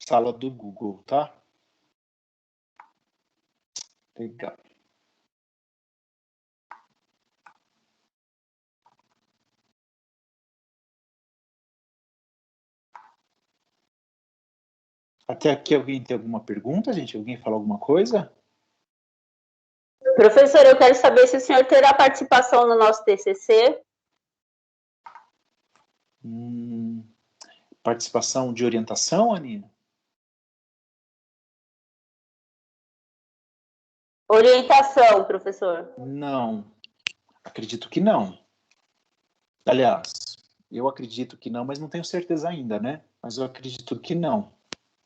sala do Google, tá? Legal. Até aqui alguém tem alguma pergunta, gente? Alguém fala alguma coisa? Professor, eu quero saber se o senhor terá participação no nosso TCC. Participação de orientação, Aninha? Orientação, professor. Não, acredito que não. Aliás, eu acredito que não, mas não tenho certeza ainda, né? Mas eu acredito que não.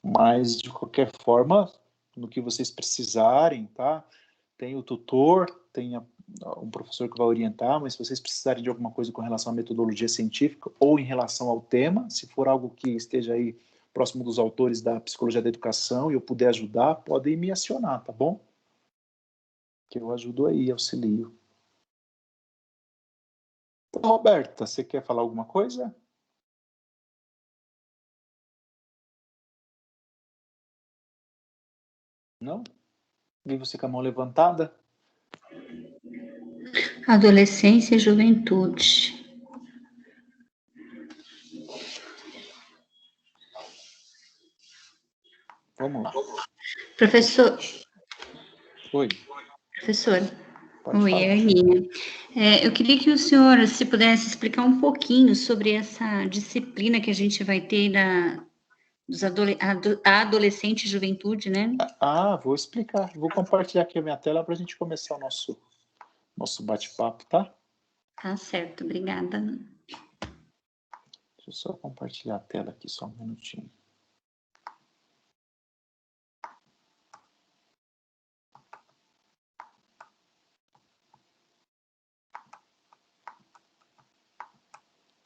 Mas, de qualquer forma, no que vocês precisarem, tá? Tem o tutor, tem um professor que vai orientar, mas se vocês precisarem de alguma coisa com relação à metodologia científica ou em relação ao tema, se for algo que esteja aí próximo dos autores da psicologia da educação e eu puder ajudar, podem me acionar, tá bom? Que eu ajudo aí, auxilio. Então, Roberta, você quer falar alguma coisa? Não? Vi você com a mão levantada. Adolescência e juventude. Vamos lá. Professor. Oi. Professor. Pode Oi, falar. é a Aninha. Eu queria que o senhor, se pudesse explicar um pouquinho sobre essa disciplina que a gente vai ter dos adolescente e juventude, né? Vou explicar. Vou compartilhar aqui a minha tela para a gente começar o nosso bate-papo, tá? Tá certo, obrigada. Deixa eu só compartilhar a tela aqui, só um minutinho.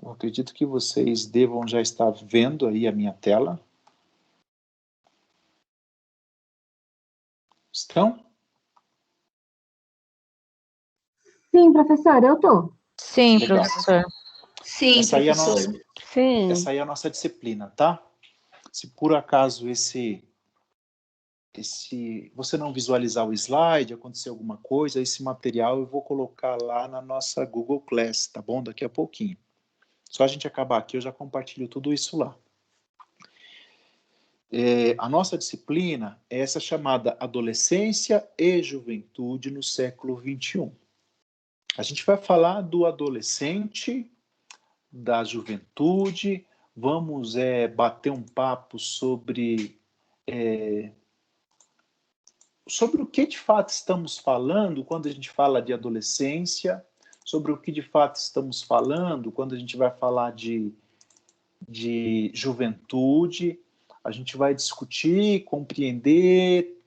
Eu acredito que vocês devam já estar vendo aí a minha tela. Estão? Sim, professor, eu tô. Sim, Legal. professor. Sim, Essa aí professor. Sim. Essa aí é a nossa disciplina, tá? Se por acaso você não visualizar o slide, acontecer alguma coisa, esse material eu vou colocar lá na nossa Google Class, tá bom? Daqui a pouquinho. Só a gente acabar aqui, eu já compartilho tudo isso lá. A nossa disciplina é essa chamada Adolescência e Juventude no século XXI. A gente vai falar do adolescente, da juventude, vamos bater um papo sobre o que de fato estamos falando quando a gente fala de adolescência, sobre o que de fato estamos falando quando a gente vai falar de juventude. A gente vai discutir, compreender,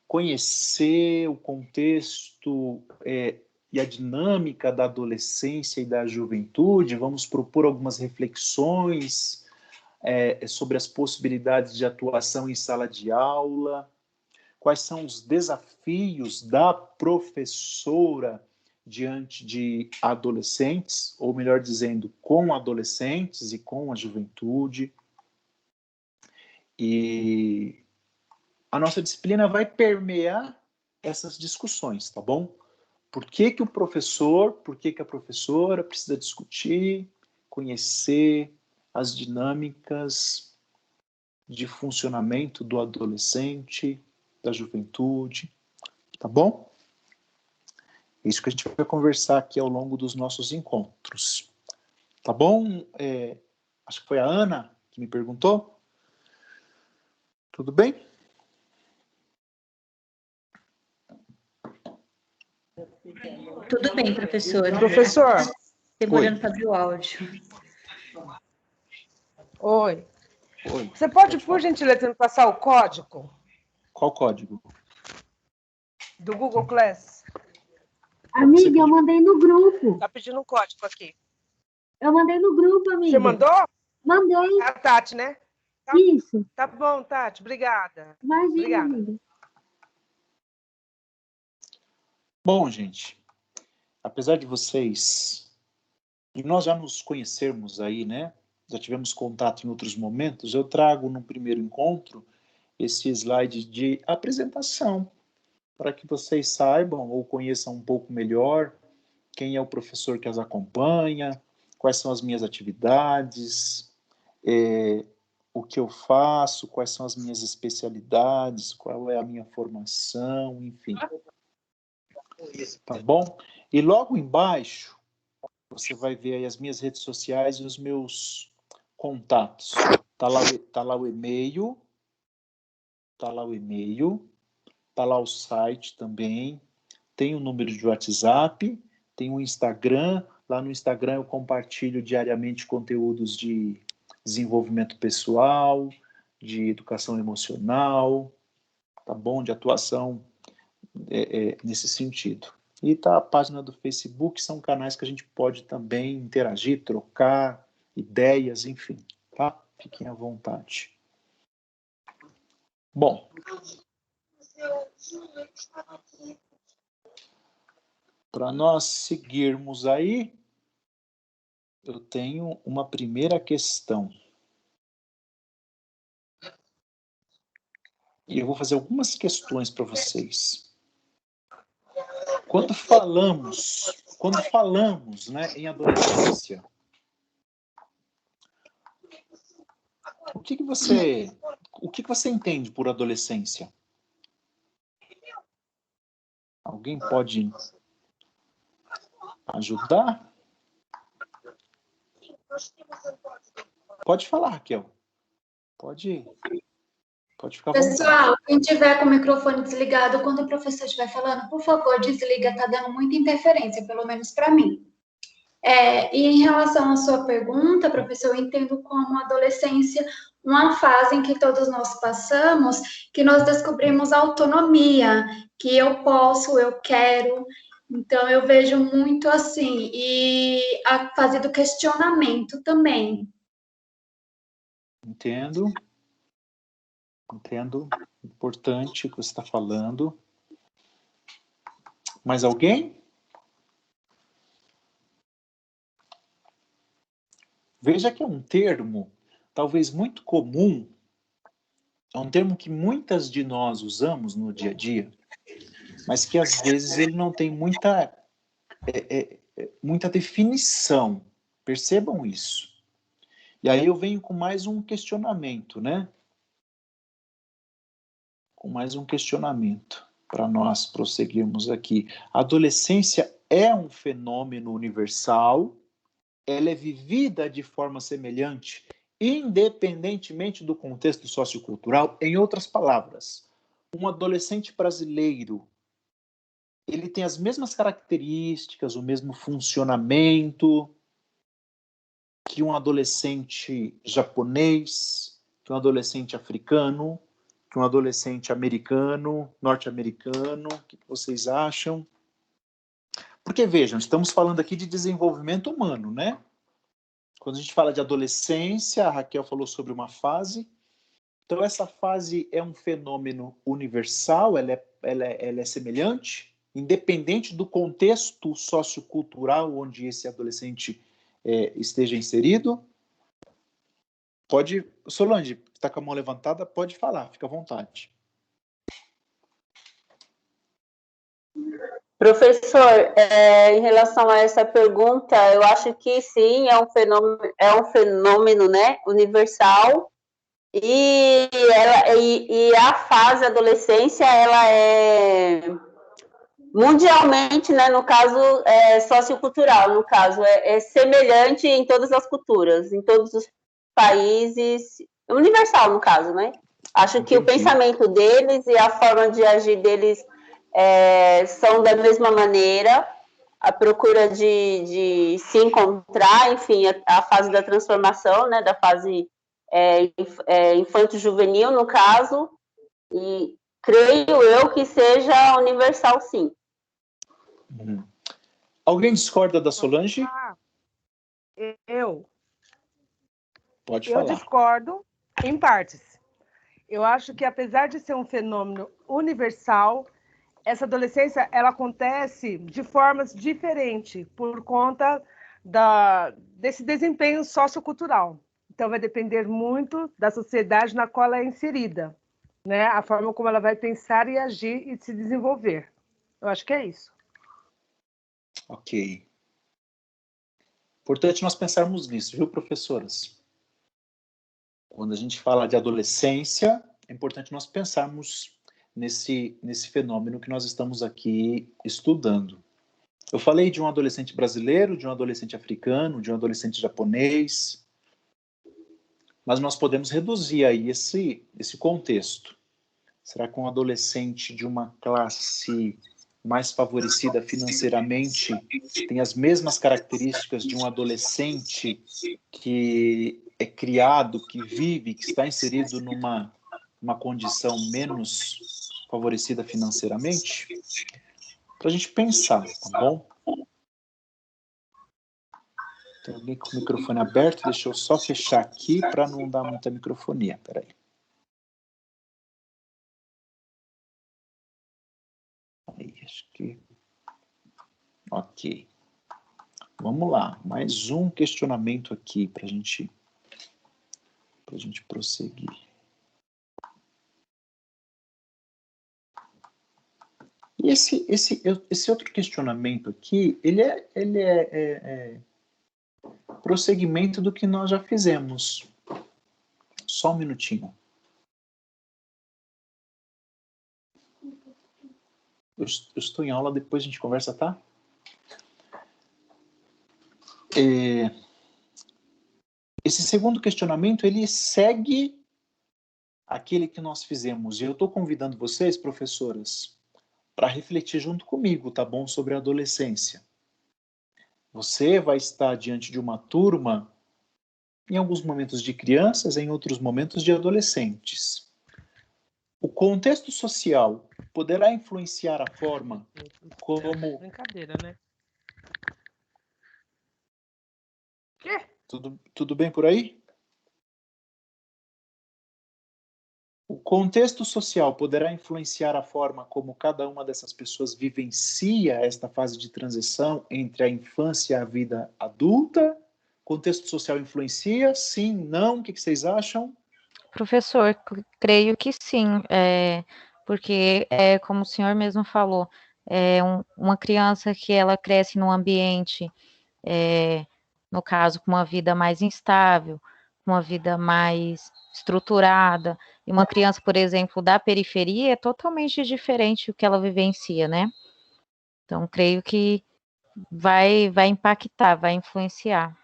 conhecer o contexto e a dinâmica da adolescência e da juventude. Vamos propor algumas reflexões sobre as possibilidades de atuação em sala de aula, quais são os desafios da professora diante de adolescentes, ou melhor dizendo, com adolescentes e com a juventude. E a nossa disciplina vai permear essas discussões, tá bom? Por que o professor, por que a professora precisa discutir, conhecer as dinâmicas de funcionamento do adolescente, da juventude, tá bom? É isso que a gente vai conversar aqui ao longo dos nossos encontros. Tá bom? Acho que foi a Ana que me perguntou. Tudo bem? Tudo bem, professor. Professor. Demorando para abrir o áudio. Oi. Oi. Você pode, por gentileza, me passar o código Qual código? do Google Class? Amiga, eu mandei no grupo. Tá pedindo um código aqui. Eu mandei no grupo, amiga. Você mandou? Mandei. É a Tati, né? Isso. Tá bom, Tati. Obrigada. Imagina, Obrigada. amiga. Bom, gente, apesar de nós já nos conhecermos aí, né? Já tivemos contato em outros momentos, eu trago no primeiro encontro esse slide de apresentação, para que vocês saibam ou conheçam um pouco melhor quem é o professor que as acompanha, quais são as minhas atividades, o que eu faço, quais são as minhas especialidades, qual é a minha formação, enfim. Tá bom? E logo embaixo, você vai ver aí as minhas redes sociais e os meus contatos. Tá lá o e-mail, tá lá o site também, tem o número de WhatsApp, tem o Instagram. Lá no Instagram eu compartilho diariamente conteúdos de desenvolvimento pessoal, de educação emocional, tá bom? De atuação nesse sentido. E tá a página do Facebook, são canais que a gente pode também interagir, trocar ideias, enfim, tá? Fiquem à vontade. Bom, para nós seguirmos aí, eu tenho uma primeira questão. E eu vou fazer algumas questões para vocês. Quando falamos, né, em adolescência, o que você entende por adolescência? Alguém pode ajudar? Pode falar, Raquel. Pode ficar à vontade. Pessoal, quem tiver com o microfone desligado, quando o professor estiver falando, por favor, desliga, está dando muita interferência, pelo menos para mim. E em relação à sua pergunta, professor, eu entendo como adolescência uma fase em que todos nós passamos, que nós descobrimos autonomia, que eu posso, eu quero. Então, eu vejo muito assim, e a fase do questionamento também. Entendo. Importante o que você está falando. Mais alguém? Veja que é um termo, talvez muito comum, é um termo que muitas de nós usamos no dia a dia, mas que às vezes ele não tem muita definição. Percebam isso. E aí eu venho com mais um questionamento, né? Com mais um questionamento para nós prosseguirmos aqui. A adolescência é um fenômeno universal, ela é vivida de forma semelhante, independentemente do contexto sociocultural. Em outras palavras, um adolescente brasileiro, ele tem as mesmas características, o mesmo funcionamento que um adolescente japonês, que um adolescente africano, que um adolescente americano, norte-americano. O que vocês acham? Porque, vejam, estamos falando aqui de desenvolvimento humano, né? Quando a gente fala de adolescência, a Raquel falou sobre uma fase. Então, essa fase é um fenômeno universal, ela é semelhante, independente do contexto sociocultural onde esse adolescente esteja inserido. Pode, Solange, está com a mão levantada, pode falar, fica à vontade. Professor, em relação a essa pergunta, eu acho que sim, é um fenômeno, né, universal, e a fase adolescência, ela é mundialmente, né, no caso, sociocultural, no caso, é semelhante em todas as culturas, em todos os países, universal, no caso, né? Acho que o pensamento deles e a forma de agir deles são da mesma maneira, a procura de se encontrar, enfim, a fase da transformação, né, da fase infanto-juvenil, no caso, e creio eu que seja universal, sim. Alguém discorda da Solange? Pode falar. Eu discordo em partes. Eu acho que, apesar de ser um fenômeno universal, essa adolescência ela acontece de formas diferentes por conta desse desempenho sociocultural. Então, vai depender muito da sociedade na qual ela é inserida. né? A forma como ela vai pensar e agir e se desenvolver. Eu acho que é isso. Ok. Importante nós pensarmos nisso, viu, professoras? Quando a gente fala de adolescência, é importante nós pensarmos nesse fenômeno que nós estamos aqui estudando. Eu falei de um adolescente brasileiro, de um adolescente africano, de um adolescente japonês, mas nós podemos reduzir aí esse contexto. Será que um adolescente de uma classe mais favorecida financeiramente tem as mesmas características de um adolescente que é criado, que vive, que está inserido numa condição menos favorecida financeiramente? Para a gente pensar, tá bom? Tem alguém com o microfone aberto, deixa eu só fechar aqui para não dar muita microfonia. Peraí. Aí, acho que... Ok. Vamos lá. Mais um questionamento aqui para a gente prosseguir. E esse outro questionamento aqui, ele é prosseguimento do que nós já fizemos. Só um minutinho. Eu estou em aula, depois a gente conversa, tá? Esse segundo questionamento, ele segue aquele que nós fizemos. E eu estou convidando vocês, professoras, para refletir junto comigo, tá bom? Sobre a adolescência. Você vai estar diante de uma turma, em alguns momentos de crianças, em outros momentos de adolescentes. O contexto social poderá influenciar a forma como... Brincadeira, né? Quê? Tudo bem por aí? O contexto social poderá influenciar a forma como cada uma dessas pessoas vivencia esta fase de transição entre a infância e a vida adulta? O contexto social influencia? Sim, não? O que vocês acham? Professor, creio que sim, porque, como o senhor mesmo falou, uma criança que ela cresce num ambiente, no caso, com uma vida mais instável, uma vida mais estruturada, e uma criança, por exemplo, da periferia, é totalmente diferente do que ela vivencia, né? Então, creio que vai impactar, vai influenciar.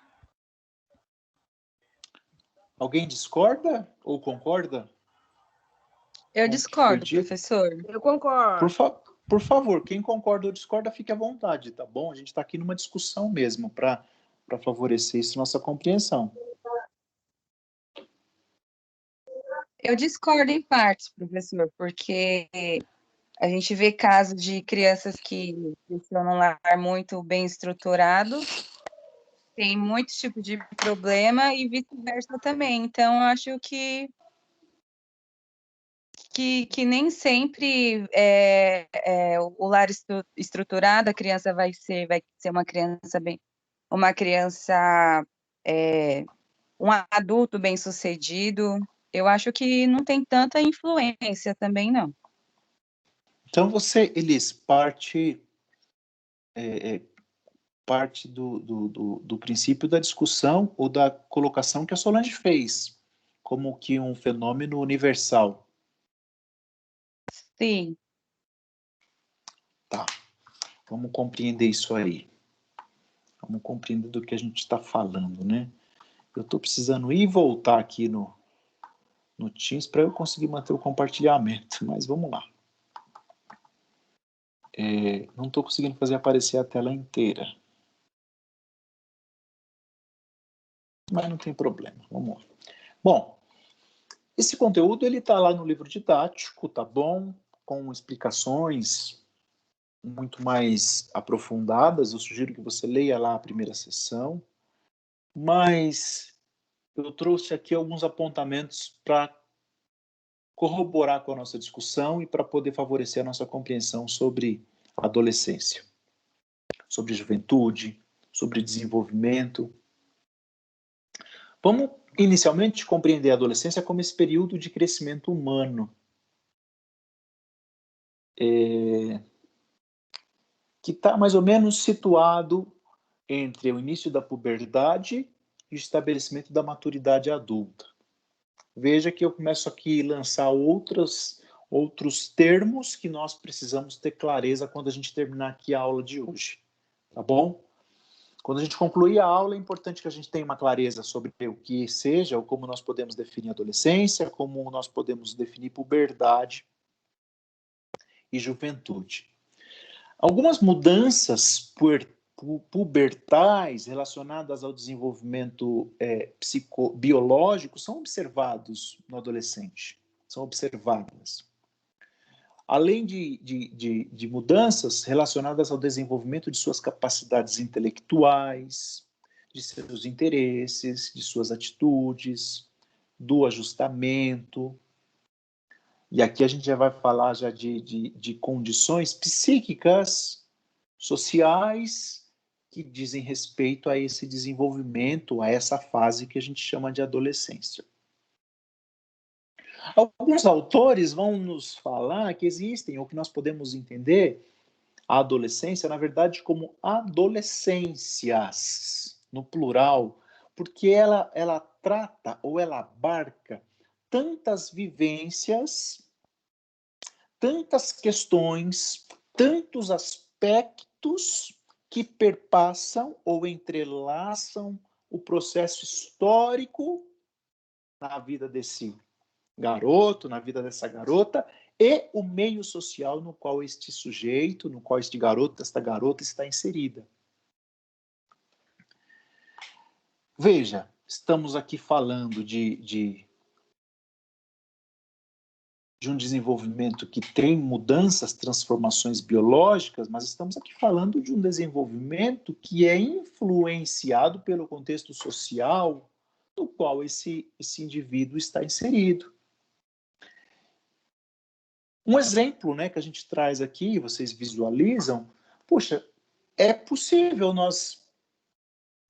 Alguém discorda ou concorda? Eu discordo, professor. Eu concordo. Por favor, quem concorda ou discorda, fique à vontade, tá bom? A gente está aqui numa discussão mesmo, para favorecer isso, nossa compreensão. Eu discordo em partes, professor, porque a gente vê casos de crianças que estão num lar muito bem estruturado, tem muitos tipos de problema e vice-versa também. Então, eu acho que nem sempre o lar estruturado, a criança vai ser uma criança um adulto bem-sucedido. Eu acho que não tem tanta influência também, não. Então você, Elis, parte do princípio da discussão ou da colocação que a Solange fez, como que um fenômeno universal. Sim. Tá. Vamos compreender isso aí. Vamos compreender do que a gente está falando, né? Eu estou precisando ir e voltar aqui no Teams para eu conseguir manter o compartilhamento, mas vamos lá. Não estou conseguindo fazer aparecer a tela inteira. Mas não tem problema, vamos lá. Bom, esse conteúdo ele está lá no livro didático, tá bom? Com explicações muito mais aprofundadas. Eu sugiro que você leia lá a primeira sessão. Mas eu trouxe aqui alguns apontamentos para corroborar com a nossa discussão e para poder favorecer a nossa compreensão sobre a adolescência, sobre juventude, sobre desenvolvimento. Vamos, inicialmente, compreender a adolescência como esse período de crescimento humano, que está mais ou menos situado entre o início da puberdade e o estabelecimento da maturidade adulta. Veja que eu começo aqui a lançar outros termos que nós precisamos ter clareza quando a gente terminar aqui a aula de hoje, tá bom? Quando a gente concluir a aula, é importante que a gente tenha uma clareza sobre o que seja, ou como nós podemos definir adolescência, como nós podemos definir puberdade e juventude. Algumas mudanças pubertais relacionadas ao desenvolvimento biológico são observados no adolescente, são observadas. Além de mudanças relacionadas ao desenvolvimento de suas capacidades intelectuais, de seus interesses, de suas atitudes, do ajustamento. E aqui a gente já vai falar já de condições psíquicas, sociais, que dizem respeito a esse desenvolvimento, a essa fase que a gente chama de adolescência. Alguns autores vão nos falar que existem, ou que nós podemos entender a adolescência, na verdade, como adolescências, no plural, porque ela trata ou ela abarca tantas vivências, tantas questões, tantos aspectos que perpassam ou entrelaçam o processo histórico na vida desse garoto, na vida dessa garota, e o meio social no qual este sujeito, no qual este garoto, esta garota está inserida. Veja, estamos aqui falando de um desenvolvimento que tem mudanças, transformações biológicas, mas estamos aqui falando de um desenvolvimento que é influenciado pelo contexto social no qual esse indivíduo está inserido. Um exemplo, né, que a gente traz aqui, vocês visualizam, poxa, é possível nós...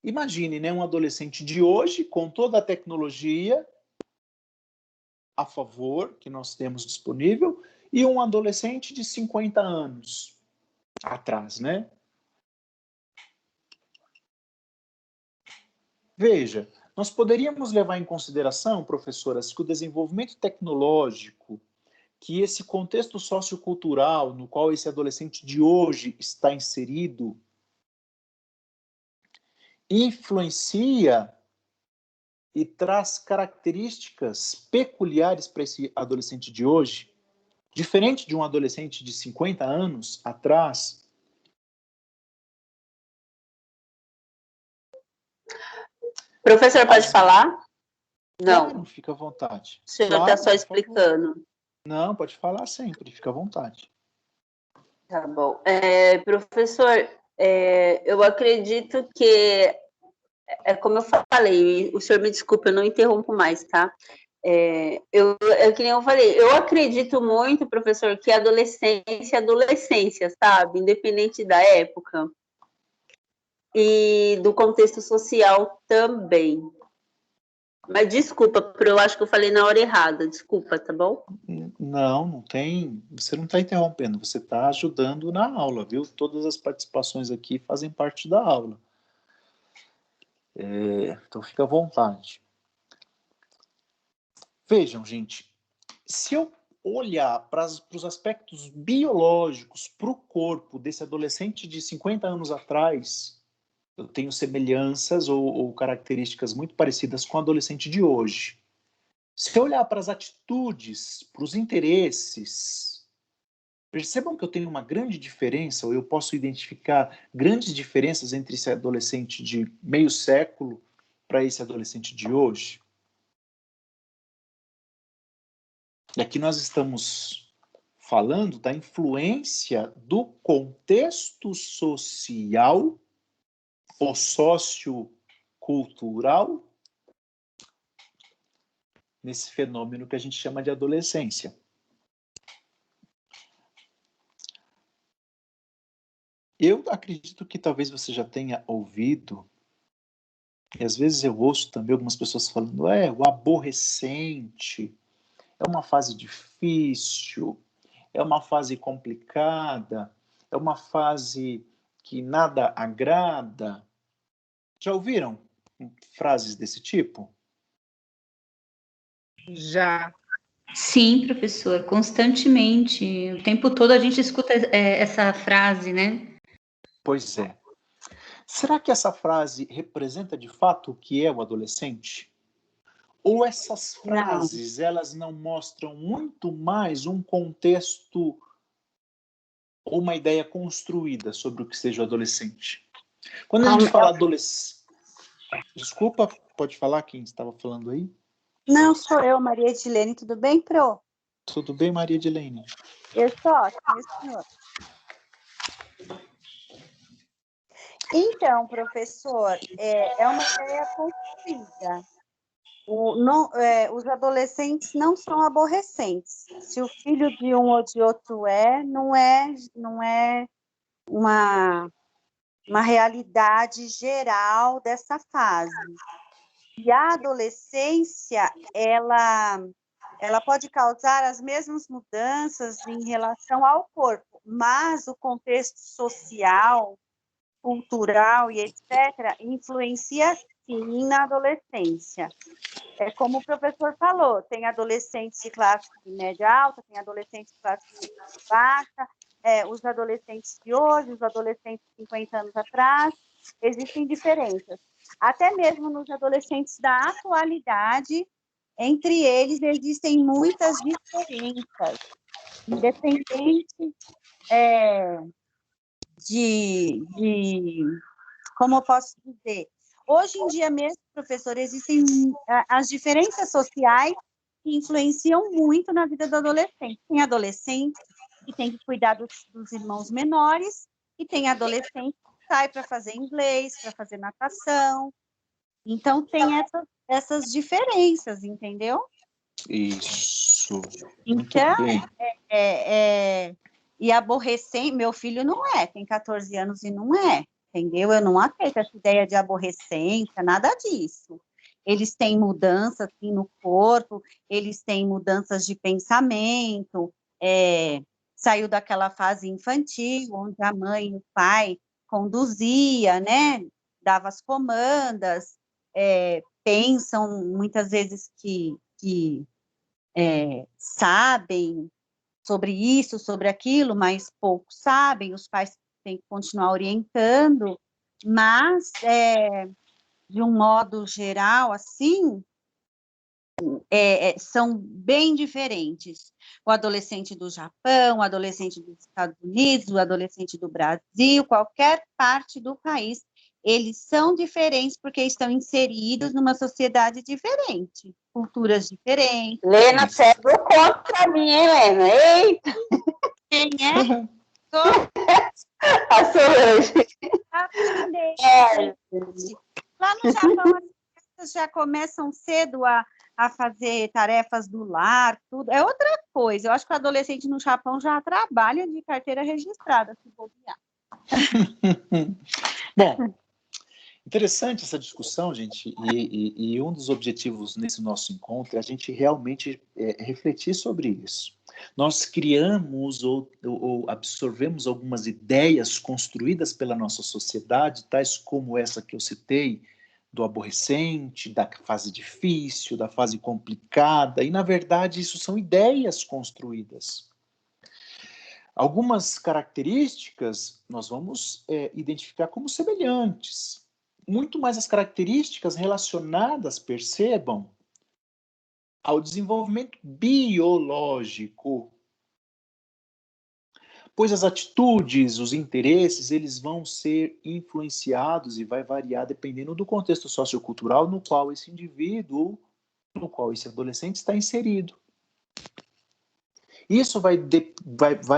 Imagine, né, um adolescente de hoje, com toda a tecnologia a favor que nós temos disponível, e um adolescente de 50 anos atrás, né? Veja, nós poderíamos levar em consideração, professoras, que o desenvolvimento tecnológico, que esse contexto sociocultural no qual esse adolescente de hoje está inserido, influencia e traz características peculiares para esse adolescente de hoje, diferente de um adolescente de 50 anos atrás. Professor, pode falar? Não. Claro, fica à vontade. O senhor está só explicando. Não, pode falar sempre, fica à vontade. Tá bom. Professor, eu acredito que, como eu falei, o senhor me desculpe, eu não interrompo mais, tá? Que nem eu falei, eu acredito muito, professor, que adolescência é adolescência, sabe? Independente da época. E do contexto social também. Mas desculpa, eu acho que eu falei na hora errada. Desculpa, tá bom? Não tem. Você não está interrompendo, você está ajudando na aula, viu? Todas as participações aqui fazem parte da aula. Então fica à vontade. Vejam, gente, se eu olhar para os aspectos biológicos, para o corpo desse adolescente de 50 anos atrás, eu tenho semelhanças ou características muito parecidas com o adolescente de hoje. Se eu olhar para as atitudes, para os interesses, percebam que eu tenho uma grande diferença, ou eu posso identificar grandes diferenças entre esse adolescente de meio século para esse adolescente de hoje. E aqui nós estamos falando da influência do contexto social ou sociocultural nesse fenômeno que a gente chama de adolescência. Eu acredito que talvez você já tenha ouvido, e às vezes eu ouço também algumas pessoas falando, o aborrecente, é uma fase difícil, é uma fase complicada, é uma fase que nada agrada. Já ouviram frases desse tipo? Já. Sim, professor, constantemente. O tempo todo a gente escuta essa frase, né? Pois é. Será que essa frase representa de fato o que é o adolescente? Ou essas frases, elas não mostram muito mais um contexto ou uma ideia construída sobre o que seja o adolescente? Quando a gente fala adolescente... Desculpa, pode falar quem estava falando aí? Não, sou eu, Maria Edilene. Tudo bem, Pro? Tudo bem, Maria Edilene? Eu estou ótimo, senhor. Então, professor, é uma ideia construída. Os adolescentes não são aborrecentes. Se o filho de um ou de outro não é uma realidade geral dessa fase. E a adolescência, ela pode causar as mesmas mudanças em relação ao corpo, mas o contexto social, cultural e etc., influencia sim na adolescência. É como o professor falou, tem adolescentes de classe média alta, tem adolescentes de classe baixa, os adolescentes de hoje, os adolescentes de 50 anos atrás, existem diferenças. Até mesmo nos adolescentes da atualidade, entre eles existem muitas diferenças, independente como eu posso dizer, hoje em dia mesmo, professor, existem as diferenças sociais que influenciam muito na vida do adolescente. Tem adolescente que tem que cuidar dos irmãos menores, e tem adolescente que sai para fazer inglês, para fazer natação. Então, tem essas diferenças, entendeu? Isso. Então, muito bem. E aborrecer, meu filho não tem 14 anos e não é, entendeu? Eu não aceito essa ideia de aborrecência, nada disso. Eles têm mudanças assim, no corpo, eles têm mudanças de pensamento, saiu daquela fase infantil, onde a mãe e o pai conduzia, né? Dava as comandas, pensam muitas vezes que sabem sobre isso, sobre aquilo, mas poucos sabem, os pais têm que continuar orientando, mas, de um modo geral, assim, são bem diferentes. O adolescente do Japão, o adolescente dos Estados Unidos, o adolescente do Brasil, qualquer parte do país, eles são diferentes porque estão inseridos numa sociedade diferente, culturas diferentes. Lena pegou contra mim, hein, Lena? Eita! Quem é? A Solange. Lá no Japão, as crianças já começam cedo a fazer tarefas do lar, tudo. É outra coisa. Eu acho que o adolescente no Japão já trabalha de carteira registrada, se bobear. Bom, interessante essa discussão, gente, e um dos objetivos nesse nosso encontro é a gente realmente refletir sobre isso. Nós criamos ou absorvemos algumas ideias construídas pela nossa sociedade, tais como essa que eu citei, do aborrecente, da fase difícil, da fase complicada, e, na verdade, isso são ideias construídas. Algumas características nós vamos identificar como semelhantes. Muito mais as características relacionadas, percebam, ao desenvolvimento biológico. Pois as atitudes, os interesses, eles vão ser influenciados e vai variar dependendo do contexto sociocultural no qual esse indivíduo, no qual esse adolescente está inserido. Isso vai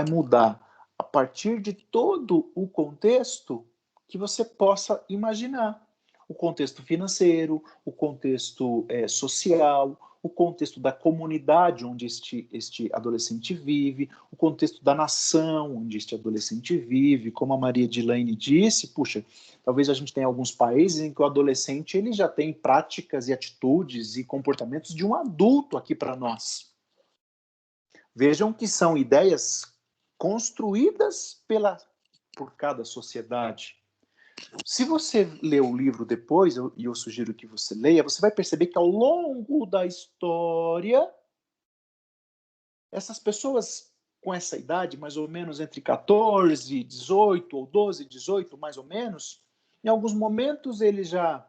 mudar a partir de todo o contexto que você possa imaginar. O contexto financeiro, o contexto social, o contexto da comunidade onde este adolescente vive, o contexto da nação onde este adolescente vive. Como a Maria Edilene disse, puxa, talvez a gente tenha alguns países em que o adolescente ele já tem práticas e atitudes e comportamentos de um adulto aqui para nós. Vejam que são ideias construídas por cada sociedade. Se você ler o livro depois, e eu sugiro que você leia, você vai perceber que ao longo da história, essas pessoas com essa idade, mais ou menos entre 14, 18, ou 12, 18, mais ou menos, em alguns momentos eles já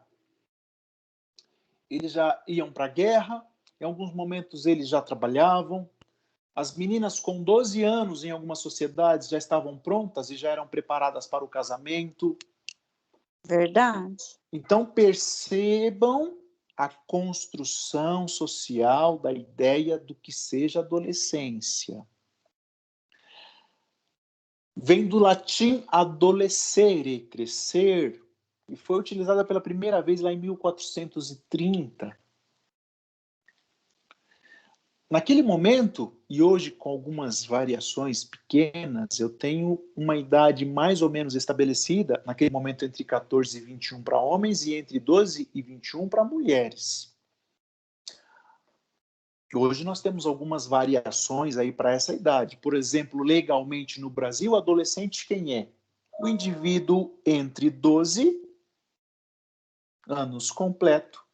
iam para a guerra, em alguns momentos eles já trabalhavam. As meninas com 12 anos, em algumas sociedades, já estavam prontas e já eram preparadas para o casamento. Verdade. Então, percebam a construção social da ideia do que seja adolescência. Vem do latim adolescere, crescer, e foi utilizada pela primeira vez lá em 1430. Naquele momento, e hoje com algumas variações pequenas, eu tenho uma idade mais ou menos estabelecida, naquele momento entre 14 e 21 para homens e entre 12 e 21 para mulheres. Hoje nós temos algumas variações aí para essa idade. Por exemplo, legalmente no Brasil, adolescente quem é? O indivíduo entre 12 anos completo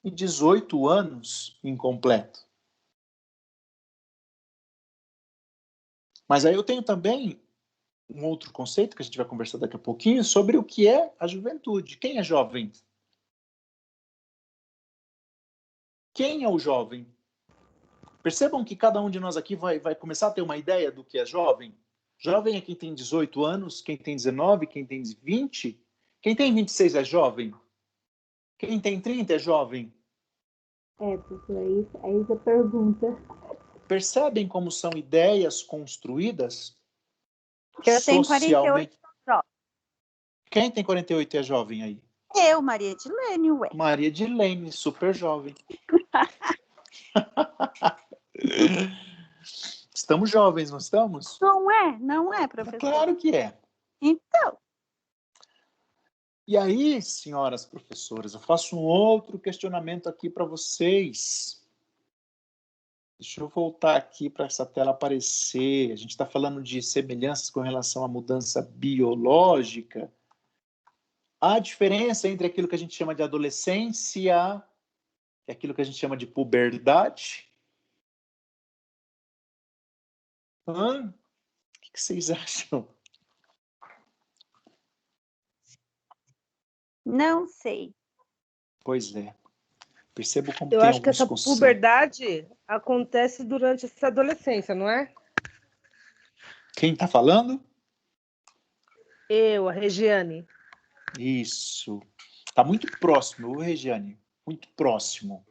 e 18 anos incompleto. Mas aí eu tenho também um outro conceito que a gente vai conversar daqui a pouquinho sobre o que é a juventude. Quem é jovem? Quem é o jovem? Percebam que cada um de nós aqui vai começar a ter uma ideia do que é jovem. Jovem é quem tem 18 anos, quem tem 19, quem tem 20. Quem tem 26 é jovem. Quem tem 30 é jovem. Professor, é isso a pergunta. Percebem como são ideias construídas Eu tenho 48 socialmente? jovem. Quem tem 48 é jovem aí? Eu, Maria Edilene, ué. Maria Edilene, super jovem. Estamos jovens, não estamos? Não é, professor? Claro que é. Então. E aí, senhoras professoras, eu faço um outro questionamento aqui para vocês. Deixa eu voltar aqui para essa tela aparecer. A gente está falando de semelhanças com relação à mudança biológica. Há diferença entre aquilo que a gente chama de adolescência e aquilo que a gente chama de puberdade? O que vocês acham? Não sei. Pois é. Percebo como Eu tem acho que alguns essa conceitos. puberdade acontece durante essa adolescência, não é? Quem está falando? Eu, a Regiane. Isso. Está muito próximo, viu, Regiane? Muito próximo.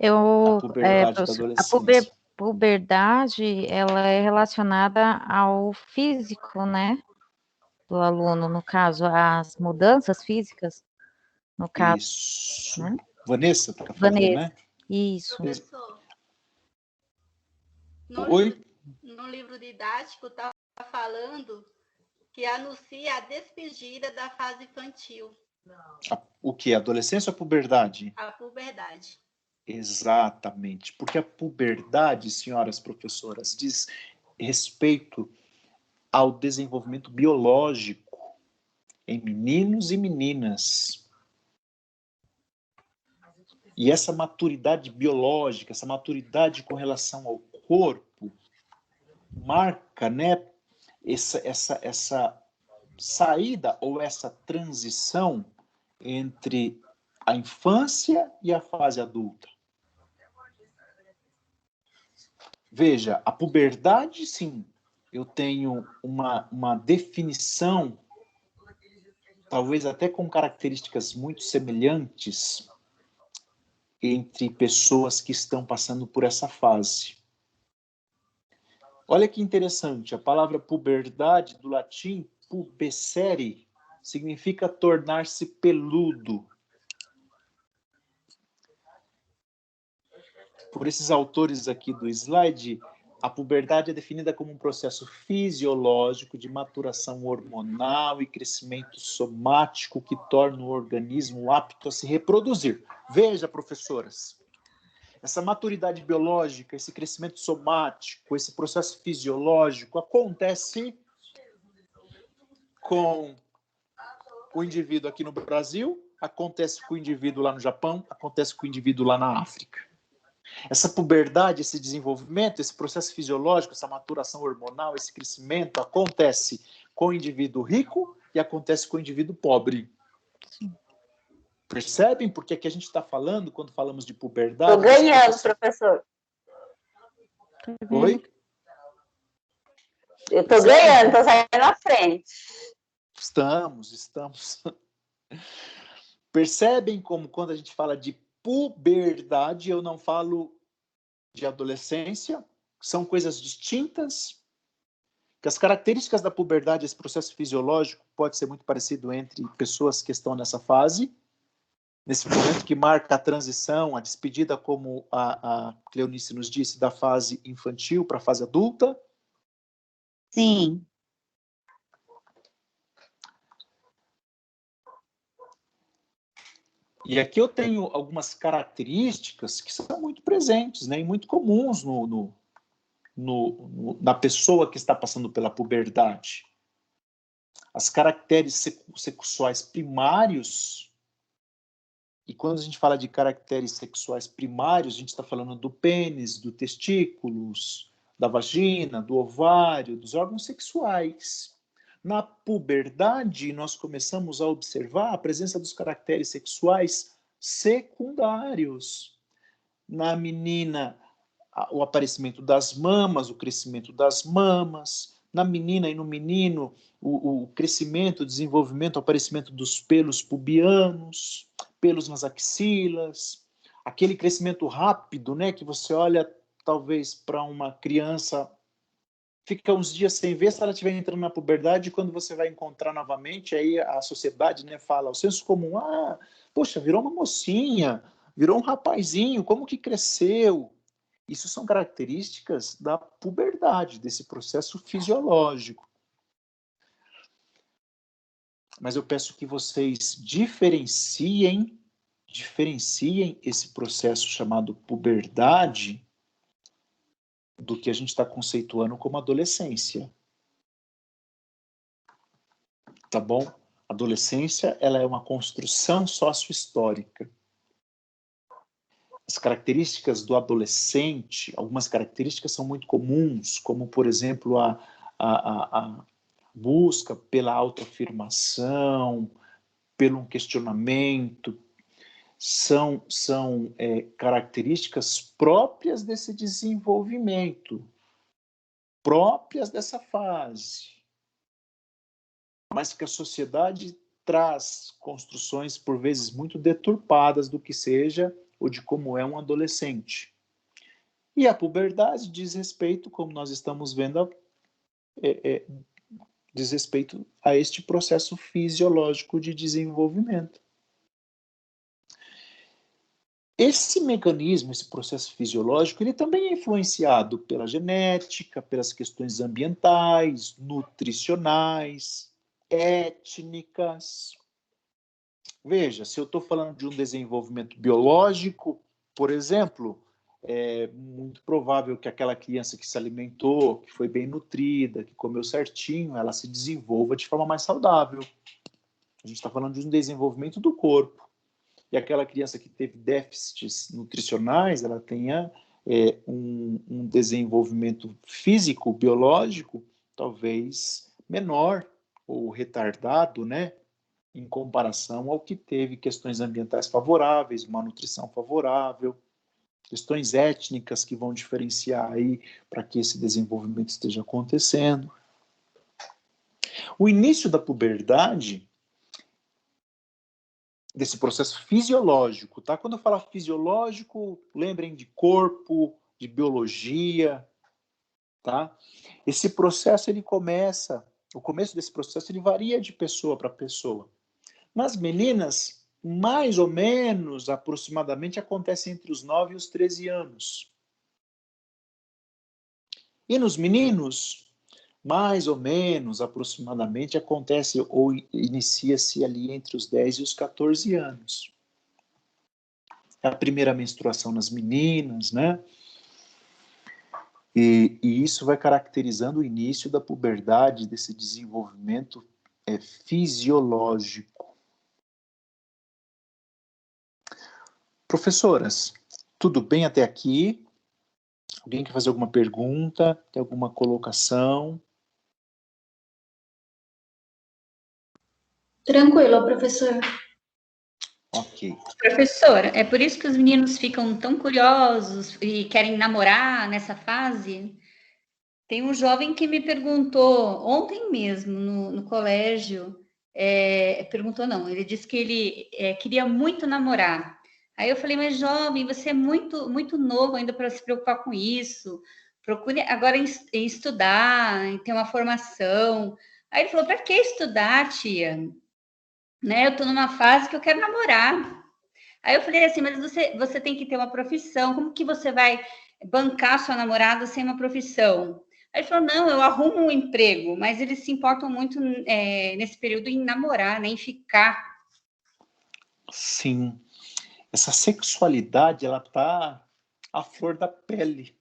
A puberdade da adolescência. Puberdade, ela é relacionada ao físico, né? Do aluno, no caso, as mudanças físicas, no caso. Isso. Né? Vanessa, por favor, né? Isso. Professor, Oi? No livro didático está falando que anuncia a despedida da fase infantil. O que? Adolescência ou puberdade? A puberdade. Exatamente. Porque a puberdade, senhoras professoras, diz respeito ao desenvolvimento biológico em meninos e meninas. E essa maturidade biológica, essa maturidade com relação ao corpo, marca, né, essa saída ou essa transição entre a infância e a fase adulta. Veja, a puberdade, sim, eu tenho uma definição, talvez até com características muito semelhantes entre pessoas que estão passando por essa fase. Olha que interessante, a palavra puberdade, do latim pubescere, significa tornar-se peludo. Por esses autores aqui do slide, a puberdade é definida como um processo fisiológico de maturação hormonal e crescimento somático que torna o organismo apto a se reproduzir. Veja, professoras, Essa maturidade biológica, esse crescimento somático, esse processo fisiológico acontece com o indivíduo aqui no Brasil, acontece com o indivíduo lá no Japão, acontece com o indivíduo lá na África. Essa puberdade, esse desenvolvimento, esse processo fisiológico, essa maturação hormonal, esse crescimento acontece com o indivíduo rico e acontece com o indivíduo pobre. Sim. Percebem por que a gente está falando quando falamos de puberdade? Estou ganhando, professor. Oi? Eu estou ganhando, estou saindo na frente. Estamos. Percebem como quando a gente fala de puberdade, eu não falo de adolescência, são coisas distintas, que as características da puberdade, esse processo fisiológico, pode ser muito parecido entre pessoas que estão nessa fase, nesse momento que marca a transição, a despedida, como a Cleonice nos disse, da fase infantil para a fase adulta. Sim. E aqui eu tenho algumas características que são muito presentes, né, e muito comuns na pessoa que está passando pela puberdade. As caracteres sexuais primários, e quando a gente fala de caracteres sexuais primários, a gente está falando do pênis, do testículos, da vagina, do ovário, dos órgãos sexuais. Na puberdade, nós começamos a observar a presença dos caracteres sexuais secundários. Na menina, o aparecimento das mamas, o crescimento das mamas. Na menina e no menino, o crescimento, o desenvolvimento, o aparecimento dos pelos pubianos, pelos nas axilas, aquele crescimento rápido, né, que você olha talvez para uma criança, fica uns dias sem ver, se ela estiver entrando na puberdade, e quando você vai encontrar novamente, aí a sociedade, né, fala, o senso comum, poxa, virou uma mocinha, virou um rapazinho, como que cresceu? Isso são características da puberdade, desse processo fisiológico. Mas eu peço que vocês diferenciem esse processo chamado puberdade do que a gente está conceituando como adolescência. Tá bom? Adolescência, ela é uma construção sócio-histórica. As características do adolescente, algumas características são muito comuns, como, por exemplo, a busca pela autoafirmação, pelo questionamento, são características próprias desse desenvolvimento, próprias dessa fase, mas que a sociedade traz construções, por vezes, muito deturpadas do que seja ou de como é um adolescente. E a puberdade diz respeito, como nós estamos vendo, diz respeito a este processo fisiológico de desenvolvimento. Esse mecanismo, esse processo fisiológico, ele também é influenciado pela genética, pelas questões ambientais, nutricionais, étnicas. Veja, se eu estou falando de um desenvolvimento biológico, por exemplo, é muito provável que aquela criança que se alimentou, que foi bem nutrida, que comeu certinho, ela se desenvolva de forma mais saudável. A gente está falando de um desenvolvimento do corpo. E aquela criança que teve déficits nutricionais, ela tenha um desenvolvimento físico, biológico, talvez menor ou retardado, né? Em comparação ao que teve questões ambientais favoráveis, uma nutrição favorável, questões étnicas que vão diferenciar aí para que esse desenvolvimento esteja acontecendo. O início da puberdade, desse processo fisiológico, tá? Quando eu falo fisiológico, lembrem de corpo, de biologia, tá? Esse processo, ele começa, o começo desse processo, ele varia de pessoa para pessoa. Nas meninas, mais ou menos, aproximadamente, acontece entre os 9 e os 13 anos. E nos meninos, mais ou menos, aproximadamente, acontece ou inicia-se ali entre os 10 e os 14 anos. é a primeira menstruação nas meninas, né? E isso vai caracterizando o início da puberdade, desse desenvolvimento fisiológico. Professoras, tudo bem até aqui? Alguém quer fazer alguma pergunta? Tem alguma colocação? Tranquilo, professor. Ok. Professora, é por isso que os meninos ficam tão curiosos e querem namorar nessa fase? Tem um jovem que me perguntou ontem mesmo no colégio, perguntou não, ele disse que ele queria muito namorar. Aí eu falei, mas jovem, você é muito, muito novo ainda para se preocupar com isso. Procure agora em estudar, em ter uma formação. Aí ele falou, para que estudar, tia? Né? Eu estou numa fase que eu quero namorar. Aí eu falei assim, mas você tem que ter uma profissão, como que você vai bancar sua namorada sem uma profissão? Aí ele falou, não, eu arrumo um emprego, mas eles se importam muito nesse período em namorar, né, em ficar. Sim, essa sexualidade, ela tá à flor da pele,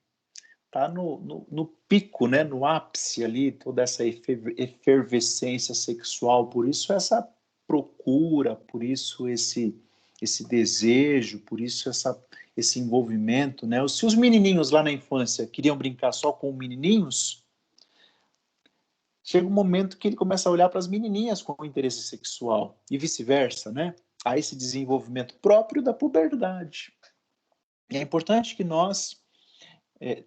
tá no pico, né, no ápice ali, toda essa efervescência sexual, por isso essa procura, por isso esse desejo, por isso esse envolvimento, né? Se os menininhos lá na infância queriam brincar só com menininhos, chega um momento que ele começa a olhar para as menininhas com interesse sexual e vice-versa, né? Há esse desenvolvimento próprio da puberdade. E é importante que nós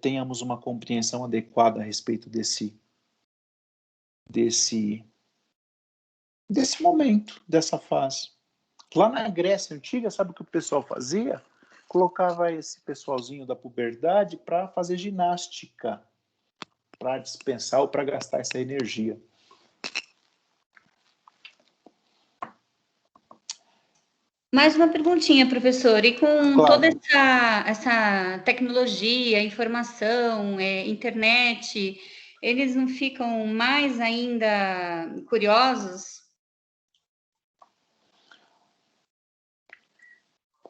tenhamos uma compreensão adequada a respeito desse momento, dessa fase. Lá na Grécia Antiga, sabe o que o pessoal fazia? Colocava esse pessoalzinho da puberdade para fazer ginástica, para dispensar ou para gastar essa energia. Mais uma perguntinha, professor, e com Claro. toda essa tecnologia, informação, internet, eles não ficam mais ainda curiosos?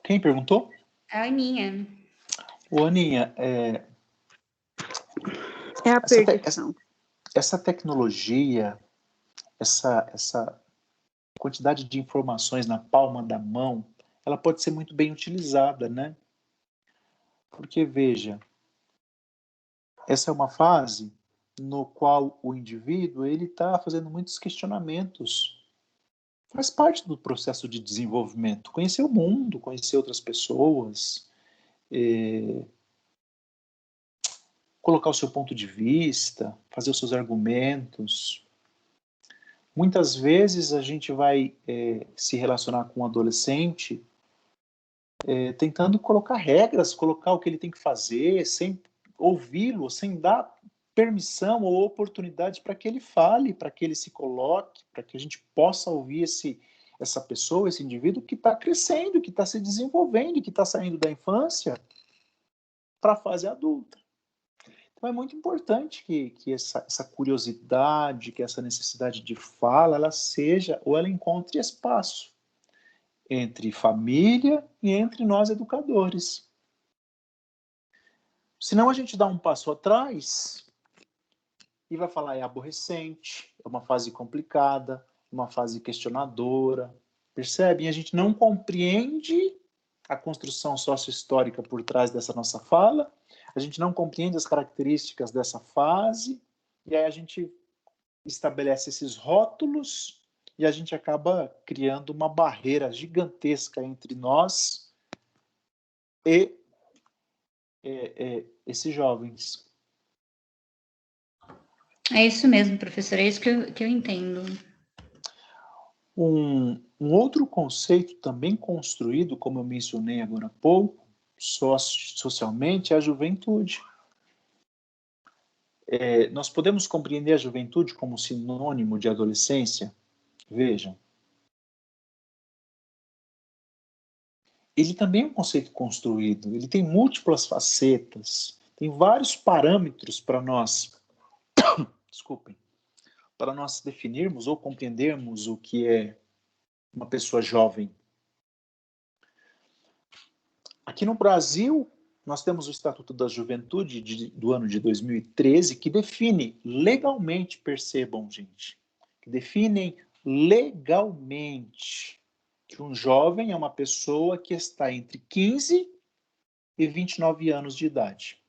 Quem perguntou? A Aninha. Ô, Aninha, a perdição. Essa tecnologia, essa quantidade de informações na palma da mão, ela pode ser muito bem utilizada, né? Porque, veja, essa é uma fase no qual o indivíduo ele está fazendo muitos questionamentos. Faz parte do processo de desenvolvimento. Conhecer o mundo, conhecer outras pessoas, colocar o seu ponto de vista, fazer os seus argumentos. Muitas vezes a gente vai se relacionar com um adolescente tentando colocar regras, colocar o que ele tem que fazer, sem ouvi-lo, sem dar permissão ou oportunidade para que ele fale, para que ele se coloque, para que a gente possa ouvir essa pessoa, esse indivíduo que está crescendo, que está se desenvolvendo, que está saindo da infância para a fase adulta. Então é muito importante que essa curiosidade, que essa necessidade de fala, ela seja, ou ela encontre espaço entre família e entre nós educadores. Senão a gente dá um passo atrás e vai falar é aborrecente, é uma fase complicada, uma fase questionadora, percebe? E a gente não compreende a construção sócio-histórica por trás dessa nossa fala, a gente não compreende as características dessa fase, e aí a gente estabelece esses rótulos e a gente acaba criando uma barreira gigantesca entre nós e esses jovens. É isso mesmo, professor, é isso que eu entendo. Um outro conceito também construído, como eu mencionei agora há pouco, socialmente, é a juventude. Nós podemos compreender a juventude como sinônimo de adolescência? Vejam. Ele também é um conceito construído, ele tem múltiplas facetas, tem vários parâmetros para nós, desculpem, para nós definirmos ou compreendermos o que é uma pessoa jovem. Aqui no Brasil, nós temos o Estatuto da Juventude do ano de 2013, que define legalmente, percebam, gente, que definem legalmente que um jovem é uma pessoa que está entre 15 e 29 anos de idade.